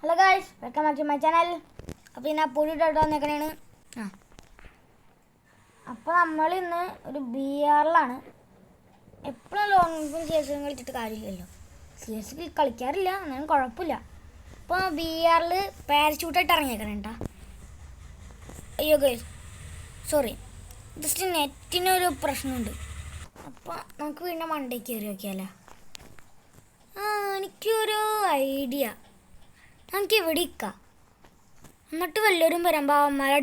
Hello guys, welcome back to my channel. അപ്പോൾ ഇന്ന് പുതിയതായിട്ട് വന്നേക്കണേണ്. അപ്പോൾ നമ്മൾ ഇന്ന് ഒരു BR-ലാണ്. എപ്പോഴും ലോങ് CS കളിച്ചിട്ട് കാര്യമില്ലല്ലോ. CS കളിക്കാറില്ല, എന്നാലും കുഴപ്പമില്ല. അപ്പോൾ BR-ൽ പാരച്യൂട്ടായിട്ട് ഇറങ്ങിയേക്കണം കേട്ടോ. അയ്യോ ഗൈസ്, സോറി, ജസ്റ്റ് നെറ്റിനൊരു പ്രശ്നമുണ്ട്. അപ്പോൾ നമുക്ക് വീണ്ടും മണ്ടേക്ക് കയറി നോക്കിയാലോ. എനിക്കൊരു ഐഡിയ, നമുക്ക് ഇവിടെ ഇരിക്കാം. എന്നിട്ട് വല്ലവരും വരുമ്പോൾ അവന്മാരെ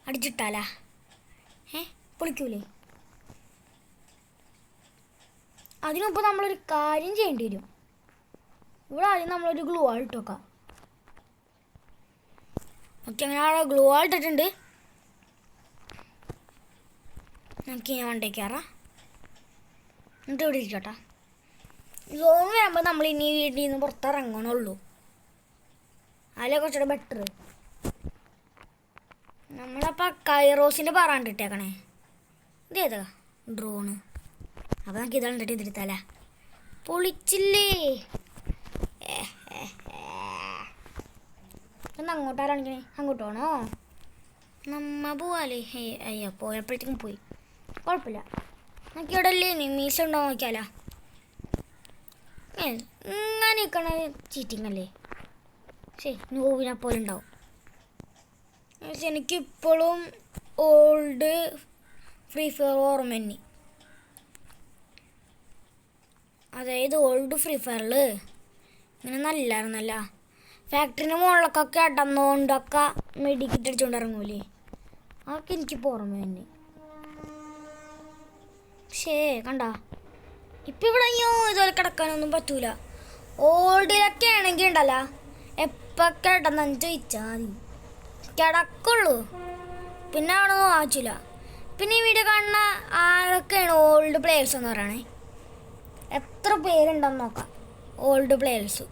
അടിച്ചിട്ടാലാ പൊളിക്കൂലേ? അതിനുമുമ്പ് നമ്മളൊരു കാര്യം ചെയ്യേണ്ടി വരും. ഇവിടെ ആദ്യം നമ്മളൊരു ഗ്ലൂ വാൾ ഇട്ട് വെക്കാം. ഓക്കെ, അങ്ങനെ അവിടെ ഗ്ലൂ വാൾ ഇട്ടിട്ടുണ്ട്. നമുക്ക് ഞാൻ വണ്ടേക്ക് കയറാം. എന്നിട്ട് ഇവിടെ ഇരിക്കട്ടെ. സോൺ വരുമ്പോൾ നമ്മൾ ഇനി വീട്ടിൽ നിന്ന് പുറത്തിറങ്ങണുള്ളൂ. അതിലെ കുറച്ചുകൂടെ ബെറ്റർ. നമ്മളപ്പോൾ കൈറോസിൻ്റെ പറയാണ്ട് ഇട്ടേക്കണേ. ഇത് ഏതാ ഡ്രോണ്? അപ്പോൾ നമുക്ക് ഇതാണ് ഇട്ടിട്ട് ഇതിരുത്താലേ. പൊളിച്ചില്ലേ? ഒന്ന് അങ്ങോട്ടാരാണിക്കണേ? അങ്ങോട്ട് പോകണോ? പോവാല്ലേ? അയ്യോ, പോയപ്പോഴത്തേക്കും പോയി. കുഴപ്പമില്ല. നമുക്ക് ഇവിടെ അല്ലേ മീശ ഉണ്ടോ നോക്കിയാലോ. ഇങ്ങനെ നിൽക്കണ ചീറ്റിങ് അല്ലേ? ശരി, നോവിനെ പോലെ ഉണ്ടാവും. എനിക്കിപ്പോഴും ഓൾഡ് ഫ്രീ ഫയർ ഓർമ്മ. അതായത് ഓൾഡ് ഫ്രീ ഫയറിൽ ഇങ്ങനെ നല്ലായിരുന്നല്ല. ഫാക്ടറിൻ്റെ മുകളിലൊക്കെ ഇടന്നുകൊണ്ടൊക്കെ മെഡിക്കിറ്റ് അടിച്ചുകൊണ്ട് ഇറങ്ങൂലേ? അതൊക്കെ എനിക്കിപ്പോൾ ഓർമ്മ തന്നെ. പക്ഷേ കണ്ട, ഇപ്പം ഇവിടെ അയ്യോ ഇതുപോലെ കിടക്കാനൊന്നും പറ്റൂല. ഓൾഡിലൊക്കെ ആണെങ്കിൽ ഉണ്ടല്ലോ, എപ്പോൾ കിടന്നു ചോദിച്ചാൽ മതി, കിടക്കുള്ളൂ. പിന്നെ അവിടെ ഒന്നും വാങ്ങിച്ചില്ല. പിന്നെ ഈ വീഡിയോ കാണുന്ന ആരൊക്കെയാണ് ഓൾഡ് പ്ലെയേഴ്സ് എന്ന് പറയണേ? എത്ര പേരുണ്ടെന്ന് നോക്കാം ഓൾഡ് പ്ലെയേഴ്സ്.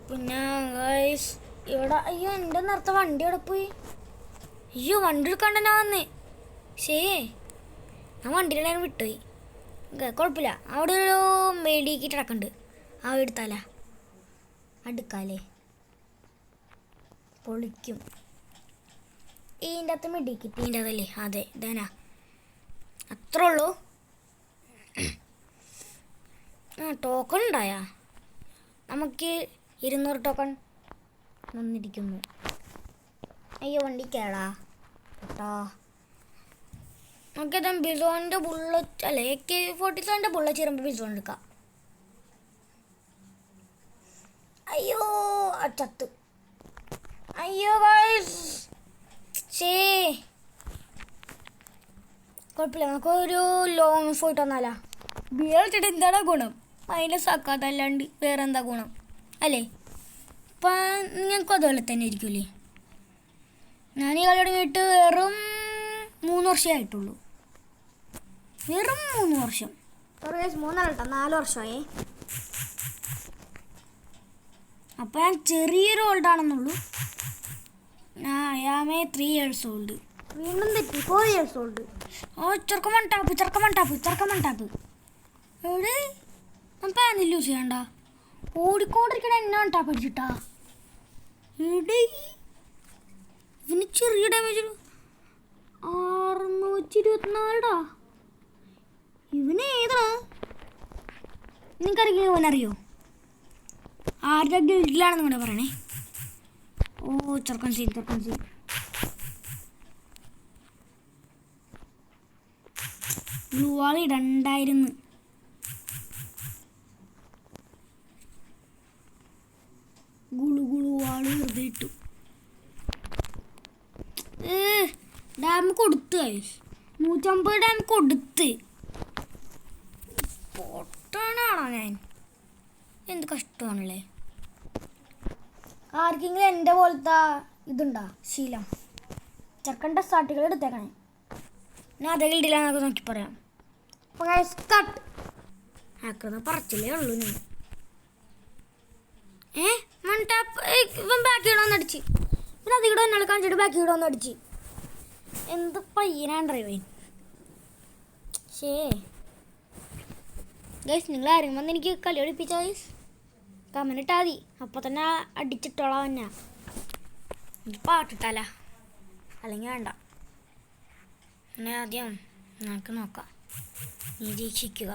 പിന്നെ ഗൈസ് ഇവിടെ അയ്യോ എൻ്റെ നേരത്തെ വണ്ടി അവിടെ പോയി. അയ്യോ, വണ്ടി എടുക്കാണ്ട് ഞാൻ വന്നേ. ശരി, ഞാൻ വണ്ടിയിലെ വിട്ടുപോയി. കുഴപ്പമില്ല. അവിടെ ഒരു മെഡിക്കിറ്റ് അടക്കുന്നുണ്ട്. ആ എടുത്താലേ അടുക്കാലേ? പൊളിക്കും. ഇതിൻ്റെ അകത്ത് മെഡിക്കിറ്റ് ഇതിൻ്റെ അതല്ലേ? അതെ, ഇതാനാ. അത്രേ ഉള്ളൂ. ടോക്കൺ ഉണ്ടായാ? നമുക്ക് 200 ടോക്കൺ വന്നിരിക്കുന്നു. അയ്യോ, വണ്ടി കേടാ കേട്ടോ. നമുക്കിത് ബിസോണിൻ്റെ ബുള്ളറ്റ് അല്ലേ, AK-47 ബുള്ളറ്റ് ചേരുമ്പോൾ ബിസോൺ എടുക്കാം. അയ്യോ, ചത്ത്. അയ്യോ ഗൈസ്, കുഴപ്പമില്ല. നമുക്കൊരു ലോങ് ഫോയിട്ട് വന്നാലാ. ബിയർ വെച്ചിട്ട് എന്താണ് ഗുണം? മൈനസ് ആക്കാത്തല്ലാണ്ട് വേറെ എന്താ ഗുണം അല്ലേ? അപ്പം ഞങ്ങൾക്ക് അതുപോലെ തന്നെ ഇരിക്കൂലേ. ഞാൻ ഈ കളി തുടങ്ങിയിട്ട് വെറും 3 വർഷമേ ആയിട്ടുള്ളൂ. വെറും 3 വർഷം. 4 വർഷമായി. അപ്പം ഞാൻ ചെറിയൊരു ഓൾഡാണെന്നുള്ളൂ. I am 3 years old. വീണ്ടും തെറ്റി, 4 years old. ചെറുക്കമൺ ടാപ്പ്. എവിടെ നമുക്ക് ആന്നില്ല യൂസ് ചെയ്യണ്ട. ഓടിക്കൊണ്ടിരിക്കണ എന്നാണ് ടാപ്പ് അടിച്ചിട്ടാ. എവിടെ ഇതിന് ചെറിയ ഡാമേജ് 624. ഇവന് ഏതാ നിങ്ങൾക്കറിയോ? ഇവനറിയോ? ആരുടെ ഗിൽഡിലാണെന്ന് കൂടെ പറയണേ. ഓ, ചെറുക്കൻ സീൻ. ഗ്ലൂ വാൾ ഇടണ്ടായിരുന്നു. ഗ്ലൂ വാൾ വെറുതെ ഇട്ടു. ഡാം കൊടുത്ത് 150 ഡാം കൊടുത്ത് പൊട്ടണാണോ ഞാൻ? എന്ത് കഷ്ടമാണല്ലേ. ആർക്കെങ്കിലും എൻ്റെ പോലത്തെ ഇതുണ്ടാ ശീലം? ചെറുക്കൻ്റെ സ്റ്റാർട്ടുകൾ എടുത്തേക്കണേ. ഞാൻ അതേ ഗിൽഡിലാന്നൊക്കെ നോക്കി പറയാം. അപ്പോൾ കട്ട് ആക്കുന്ന പറച്ചിലേ ഉള്ളൂ ഞാൻ. മൺടാപ്പ് ഇവൻ ബാക്കി ഇടവന്നടിച്ച്. പിന്നെ അതിവിടെ എന്നെ കാണിച്ചിട്ട് ബാക്കി ഇടവന്നടിച്ച്. എന്ത് പയ്യനാണ്ടറിയോ? ഗൈസ്, നിങ്ങൾ ആരെങ്കിലും വന്ന് എനിക്ക് കളി പഠിപ്പിച്ച കമന്റ് ഇട്ടാൽ മതി. അപ്പോൾ തന്നെ അടിച്ചിട്ടോളാം തന്നെ. പാട്ടിട്ടാല അല്ലെങ്കിൽ വേണ്ട. പിന്നെ ആദ്യം നമുക്ക് നോക്കാം. നിരീക്ഷിക്കുക.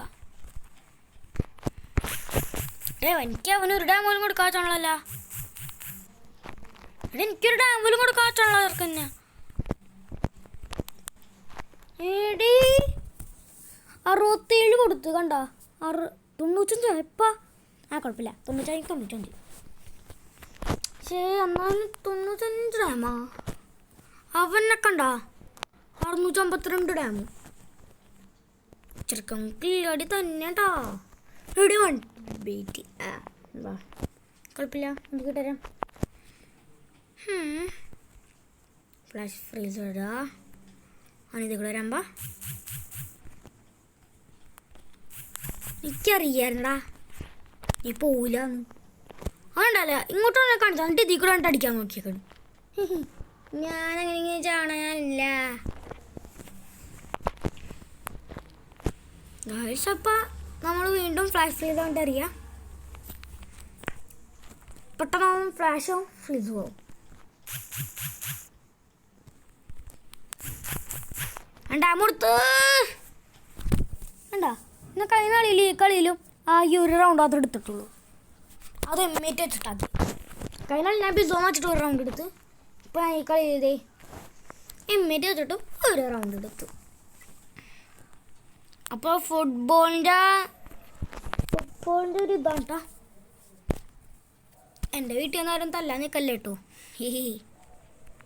എനിക്ക് അവനൊരു ഡാം പോലും കൊടുക്കാച്ചാണല്ല. എനിക്കൊരു ഡാം പോലും കൊടുക്കാച്ചാണല്ലോ അവർക്ക് തന്നെ. ഏടി 67 കൊടുത്തു കണ്ട. 95 എപ്പാ? കുഴപ്പമില്ല. 95. പക്ഷേ എന്നാലും 95 ഡാമാ. അവനെ കണ്ട 652 ഡാം. ചെറുക്കം കില്ലടി തന്നെ കേട്ടോ. എവിടെ വെയിറ്റ് കുഴപ്പമില്ല. നമുക്ക് കിട്ടരാം. ഫ്ലാഷ് ഫ്രീസ് ഇടുക. അവനിത് കൂടെ വരാമ്പ. എനിക്കറിയായിരുന്നടാ നീ പോവില്ലാന്ന്. അതുകൊണ്ടല്ല ഇങ്ങോട്ട് വന്നാൽ കാണിച്ചാൽ എന്നിട്ട് ഇതിൽ കൂടെ വന്നിട്ട് അടിക്കാൻ നോക്കിയേക്കണം. ഞാനങ്ങനെ ഇങ്ങനെ ചാണാനില്ല. അപ്പം നമ്മൾ വീണ്ടും ഫ്ലാഷ് ഫ്രീസ് ആയിട്ട് അറിയാം. പെട്ടെന്ന് ഫ്ലാഷോ ഫ്രീസ് പോവും. ഡാം കൊടുത്ത് വേണ്ട. എന്നാൽ കഴിഞ്ഞ കളിയിലും ഈ ഒരു റൗണ്ട് അത് എടുത്തിട്ടുള്ളൂ. അത് എമ്മേറ്റ് വെച്ചിട്ടാൽ മതി. കഴിഞ്ഞ കളി ഞാൻ ബിസോന്ന് വെച്ചിട്ട് ഒരു റൗണ്ട് എടുത്ത്. ഇപ്പം ഈ കളി ചെയ്തേ എമ്മേറ്റ് വെച്ചിട്ട് ഒരു റൗണ്ട് എടുത്തു. അപ്പോൾ ഫുട്ബോളിൻ്റെ ഒരു ഇതാട്ടാ. എൻ്റെ വീട്ടിൽ നിന്ന് ആരും തല്ലാൻ നിൽക്കല്ലേ കേട്ടോ.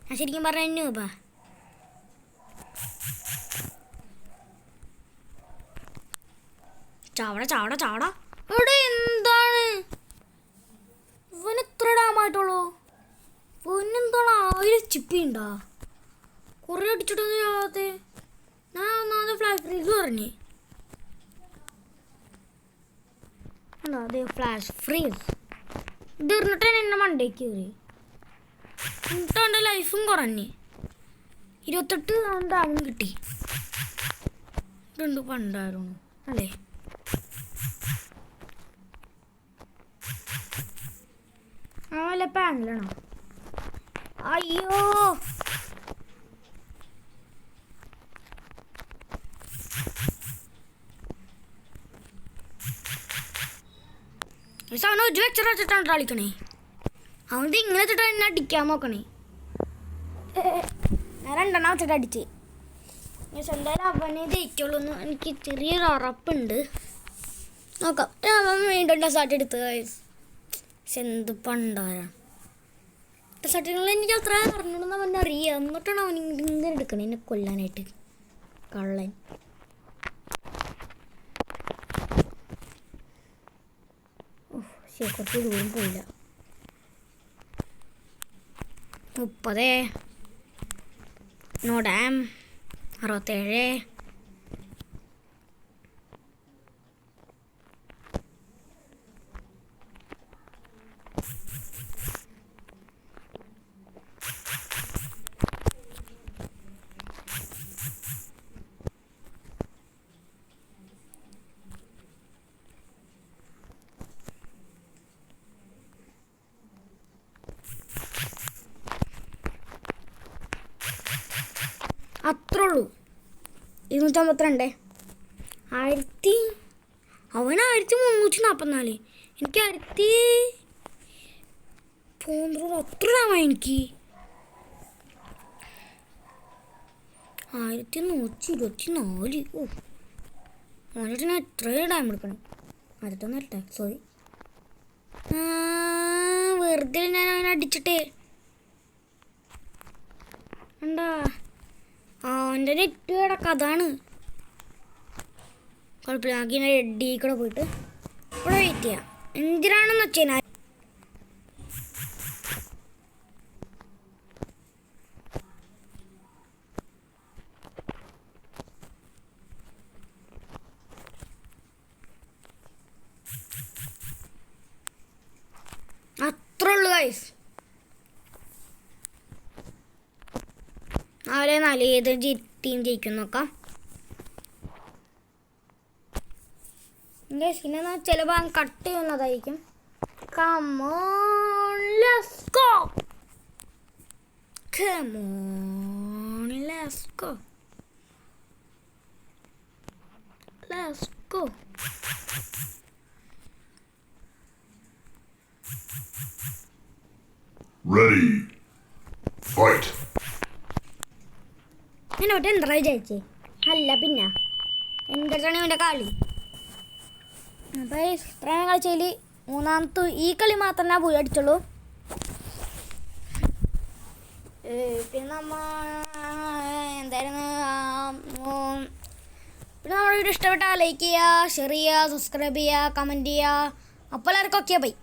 ഞാൻ ശരിക്കും പറഞ്ഞു ബാ. ചാവട ഇവിടെ എന്താണ് ഇവൻ എത്ര ഡാമായിട്ടുള്ളൂ? ഇവനെന്താണ് 1000 ചിപ്പി ഉണ്ടാ? കുറേ അടിച്ചിട്ടൊന്നും ചെയ്യാതെ. ഞാൻ ഒന്നാമത് ഫ്ലാഷ് ഫ്രീസ് പറഞ്ഞു. അതെ ഫ്ലാഷ് ഫ്രീസ് ഇടിറിഞ്ഞിട്ട് എന്നെ മണ്ടേക്ക് കയറി. എന്നിട്ട് അവൻ്റെ ലൈഫും കുറഞ്ഞ് 28 ഡാമും കിട്ടി. ഇതുണ്ട് പണ്ടായിരുന്നു അല്ലേ? വല്ല പാനലാണോ? അയ്യോ സാധനം ഒരു വെച്ചിട്ടാണ് കളിക്കണേ. അവൻ ഇങ്ങനെ വെച്ചിട്ട് എന്നെ അടിക്കാൻ നോക്കണേ. ഞാൻ 2 വെച്ചിട്ട് അടിച്ച്. എന്തായാലും അവനെ ജയിക്കുള്ളൂ എന്ന് എനിക്ക് ചെറിയൊരു ഉറപ്പുണ്ട്. നോക്കാം. അവൻ വീണ്ടും സാറ്റ് എടുത്ത്. പക്ഷെ എന്ത് പണ്ടാരാണ് സാറ്റുകൾ. എനിക്ക് അത്ര അറിഞ്ഞിടുന്ന അവൻ അറിയാം. എന്നിട്ടാണ് അവൻ ഇങ്ങനെ എടുക്കണേ എന്നെ കൊല്ലാനായിട്ട്. കള്ളൻ. കുറച്ച് ദൂരം പോയില്ല. 30 നോ ഡാം 67. അത്രേ ഉള്ളൂ. 252. അവന് 1344. എനിക്ക് 1000 അത്ര ഡാമാണ് എനിക്ക്. 1124. ഓനിട്ട് ഞാൻ എത്ര ഡാം എടുക്കണം? അടുത്തൊന്നല്ല സോറി. വെറുതെ ഞാൻ അവനെ അടിച്ചിട്ടേ എന്താ. അവൻ്റെ നെറ്റ് കിടക്കുക അതാണ് കുഴപ്പമില്ല. ആക്കിനെ റെഡി കൂടെ പോയിട്ട് ഇവിടെ വെയിറ്റ് ചെയ്യാം. എന്തിനാണെന്ന് വെച്ചാൽ അത്രേ ഉള്ളൂ ഗൈസ്. 4-4 ഏത് ടീം ജയിക്കും നോക്കാം. പിന്നെ ചിലപ്പോൾ കട്ട് ചെയ്യുന്നതായിരിക്കും. Come on, let's go. Come on, let's go. Let's go. Ready. Fight. ഞാൻ അവിടെ എന്താ വിചാരിച്ചേ? അല്ല പിന്നെ എൻ്റെ അടുത്താണ് ഇവൻ്റെ കളി. അപ്പോൾ ഇത്രയും കളിച്ചതിൽ മൂന്നാമത്തെ ഈ കളി മാത്രമേ ഞാൻ പോയി അടിച്ചുള്ളൂ. പിന്നെ എന്തായിരുന്നു പിന്നെ നമ്മുടെ വീഡിയോ ഇഷ്ടപ്പെട്ടാൽ ലൈക്ക് ചെയ്യുക, ഷെയർ ചെയ്യുക, സബ്സ്ക്രൈബ് ചെയ്യുക, കമൻറ്റ് ചെയ്യുക. അപ്പോൾ എല്ലാവർക്കും ഓക്കെ ബൈ.